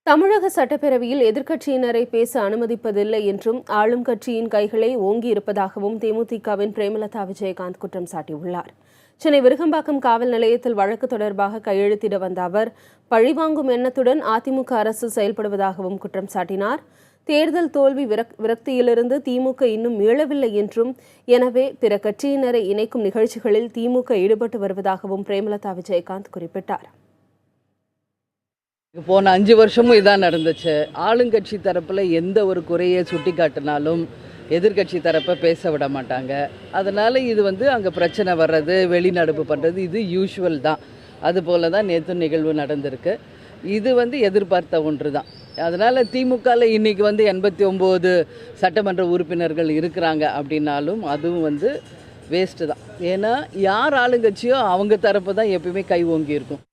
தமிழக சட்டப்பேரவையில் எதிர்க்கட்சியினரை பேச அனுமதிப்பதில்லை என்றும் ஆளும் கட்சியின் கைகளை ஓங்கியிருப்பதாகவும் தேமுதிகவின் பிரேமலதா விஜயகாந்த் குற்றம் சாட்டியுள்ளார். சென்னை விருகம்பாக்கம் காவல் நிலையத்தில் வழக்கு தொடர்பாக கையெழுத்திட வந்த அவர் பழிவாங்கும் எண்ணத்துடன் அதிமுக அரசு செயல்படுவதாகவும் குற்றம் சாட்டினார். தேர்தல் தோல்வி விரக்தியிலிருந்து திமுக இன்னும் மீளவில்லை என்றும், எனவே பிற கட்சியினரை இணைக்கும் நிகழ்ச்சிகளில் திமுக ஈடுபட்டு வருவதாகவும் பிரேமலதா விஜயகாந்த் குறிப்பிட்டார். போன 5 வருஷமும் இதான் நடந்துச்சு. ஆளுங்கட்சி தரப்பில் எந்த ஒரு குறையை சுட்டி காட்டினாலும் எதிர்கட்சி தரப்பை பேச விட மாட்டாங்க. அதனால் இது அங்கே பிரச்சனை வர்றது, வெளிநடப்பு பண்ணுறது இது யூஷுவல் தான். அதுபோல் தான் நேற்று நிகழ்வு நடந்திருக்கு. இது எதிர்பார்த்த ஒன்று தான். அதனால் திமுகவில் இன்றைக்கி 89 சட்டமன்ற உறுப்பினர்கள் இருக்கிறாங்க அப்படின்னாலும் அதுவும் வேஸ்ட்டு தான். ஏன்னா யார் ஆளுங்கட்சியோ அவங்க தரப்பு தான் எப்பயுமே கை ஓங்கி இருக்கும்.